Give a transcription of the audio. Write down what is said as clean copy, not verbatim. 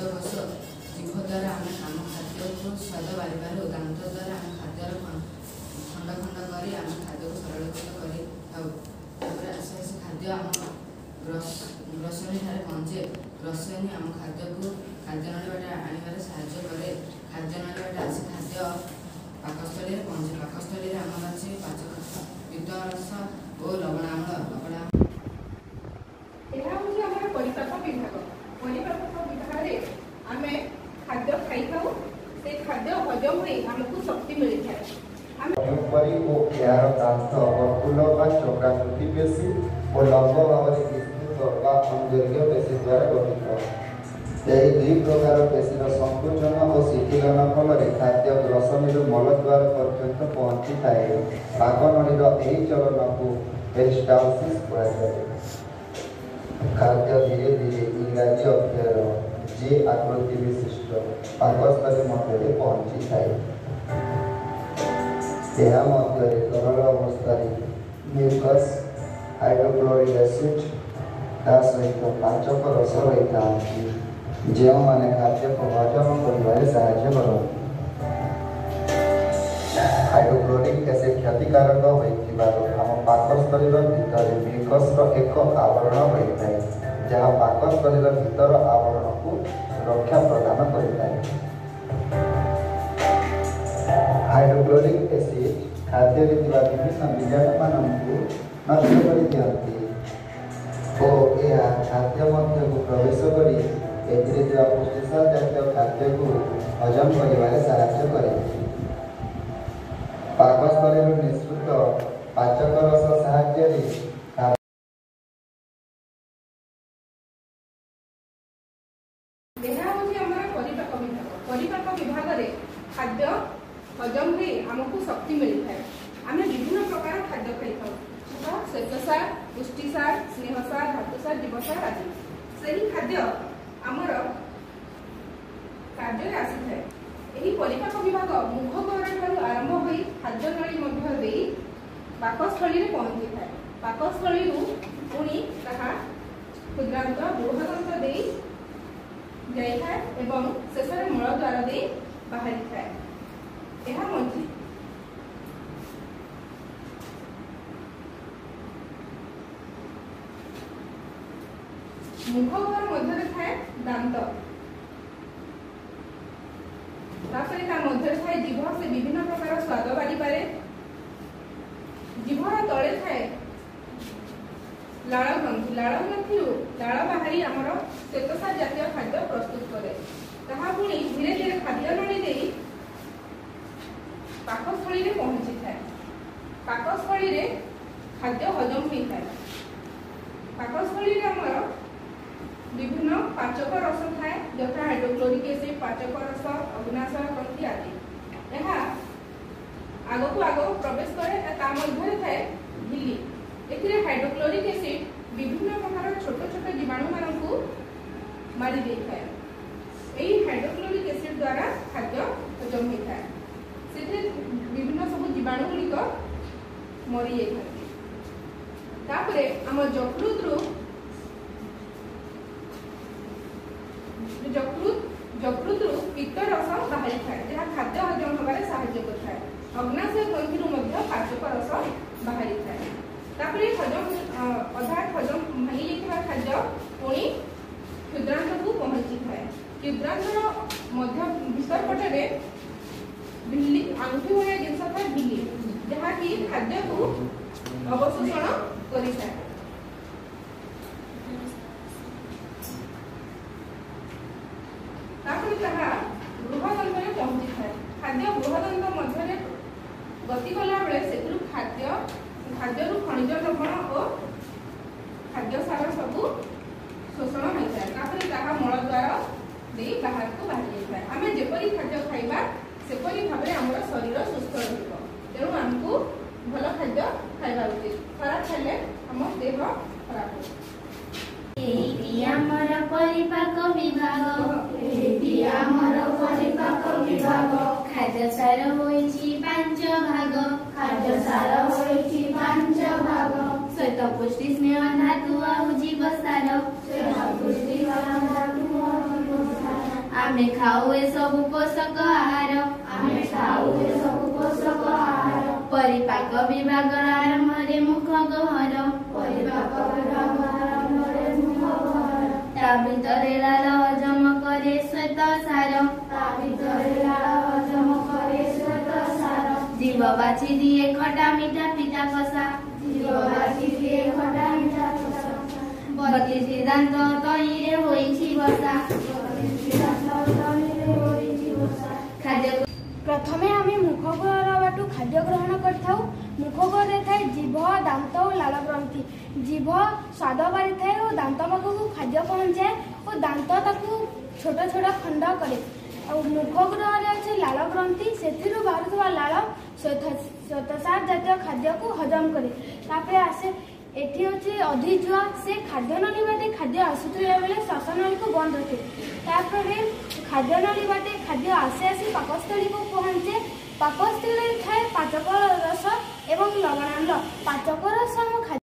शब्दकोश जीभ द्वारा आम आम खाद्य को स्वाद बारिबार दांत द्वारा आम खाद्यर खंड खंड कर खाद्य को सरलीकृत कर आसे आसे खाद्य आम ग्रसनी पहुँचे। ग्रसनी आम खाद्य को खाद्य नली आने साहाय्य करे। खाद्य नली आसी खाद्य पाकस्थली पहुँचे। पाकस्थली आम अच्छे पाचक पित्तरस और लवणाम्ल परिपाक विभाग। परिपाक विभाग में आम खाद्य खाई था से खाद्य हजम हो आमको शक्ति मिलता है। यार दांत वर्तुल व चक्राकृति पेशी और लंब भाव विस्तृत व अंजलीय पेशी द्वारा गठित। यही दुई प्रकार पेशीर संकुचन और शिथिलन फल खाद्य ग्रसनी मलद्वार पर्यंत पहुँची थाए। पाकनलीर यही चलन को पेरिस्टालसिस कहुए। खाद्य धीरे धीरे इंग्राजी अक्षर जे आकृति विशिष्ट पाकस्थली मध्य पहुँची थाए। यह मध्य तरल अवस्था म्यूकस हाइड्रोक्लोरिक एसिड सहित पाचक रस रही था जो मैंने खाद्य को हजम कर साहाय्य कर। हाइड्रोक्लोरिक एसिड क्षतिकारक होम पाकस्थली भितर म्यूकस एक आवरण होता है जहाँ पाकस्थली भीतर आवरण को सुरक्षा प्रदान करता है। हाइड्रोक्लोरिक एसिड खाद्य विभिन्न बीजाणु मानू नष्ट कर दिखती और यह खाद्य मध्य को प्रवेश कर पुष्टिसार जातीय खाद्य को हजम कर साहाय्य करे। पाकस्थली निःसृत पाचक रस साहाय्य परिपाक विभाग में खाद्य हजम हो आमको शक्ति मिलता है। आम विभिन्न प्रकार खाद्य खाई था श्वेतसार पुष्टिसार स्नेहसार धातुसार जीवसार आदि से खाद्य आमर कार्य आसी थाए। यही परिपाक विभाग मुखद्वार आरंभ हो खाद्य नली मध्य पाकस्थली पहुँची थाए। पाकस्थली पुणी क्षुद्रांत बृहदंत दे जाए एवं शेष मलद्वार दे बाहरी थाए। यह मंजी मुखद्वार मध्य थाए दांत मध्य थाए जीभ से विभिन्न प्रकार स्वाद बारी पारे। जीभर तले थाए लाल ग्रंथि। लाल ग्रंथि लाल बाहरी आमर श्वेतसार जातीय खाद्य प्रस्तुत करे। पुणी धीरे धीरे खाद्य नली पाकस्थली पहुँची थाए। पाकस्थली खाद्य हजम होता है। पाकस्थली आमर विभिन्न पाचक रस थाए जथा हाइड्रोक्लोरिक एसिड पाचक रस अग्नाशय ग्रंथि आदि। यह आग को आग प्रवेश करे थाए झिल्ली। एथिरे हाइड्रोक्लोरिक एसिड विभिन्न प्रकार छोट छोट जीवाणु मानू मारी देता है। यही हाइड्रोक्लोरिक एसिड द्वारा खाद्य हजम होता है। से विभिन्न सब जीवाणु गुड़िक मरी जाते। आम जकृत पित्त रस बाहरी थाए जहाँ खाद्य हजम होबार साहाय्य करता है। अग्नाशय ग्रंथि पाचक रस बाहरी थाए। हजम अधा हजम भांगी जाता खाद्य पुणी क्षुद्रांत को पहुँची थाए। क्षुद्रांतर मध्य भीतर पटे भिल्ली आंगुठी भाया जिनस था भिल्ली जहाँ कि खाद्य को अवशोषण करें। बृहदंत में पहुँची थाए। खाद्य बृहदंत मध्य गति कला बेले से खाद्य खनिज लवण और खाद्य सार सब शोषण होता है। मलद्वार दे बाहर को बाहरी जाए। आम जेपरी खाद्य खाइबा सेपरी भाव आम शरीर सुस्थ तेणु आमको भल खाद्य खाइबा उचित। खराब खाइले आम देह खराब हो। खाद्य सार होइछि पांच भाग। खाद्य सार होइछि पांच भाग। श्वेत पुष्टि स्नेह धातु और जीव सार। श्वेत पुष्टि धातु और जीव सार। आमे खाऊ ए सबु पोषक आहार आमे खाऊ ए सबु पोषक आहार परिपाक विभाग आरंभरे मुख गहर परिपाक विभाग आरंभरे मुख गहर ता भितरे लाल हजम करे श्वेत सार ता भितरे लाल हजम करे श्वेत सार जीव बाछि दिए खटा मिठा पिता कसा जीव बाछि दिए खटा मिठा कसा बत्तीस दांत तहिरे होइछि बसा खाद्य प्रथमे आमे मुखगहर बाटू खाद्य ग्रहण करथाउ मुखगहर थाए जीभ दांत और लाल ग्रंथि जीभ स्वाद बारी थाए और दांत पाखकू खाद्य पहुंचाए और दांत ताकू छोट छोट खंड करे और मुखगहर अच्छे लाल ग्रंथि से बाहर लाल श्वेतसार जातीय खाद्य को हजम करे तापर आसे एठी होची अधिजुआ से खाद्य नली बाटे खाद्य आसुथिला बेले श्वसन को बंद रखे तापर खाद्य नली बाटे खाद्य आसे आसी पाकस्थली को पहुंचे पाकस्थली थाए पाचक रस एवं लवणाम्ल पाचक रस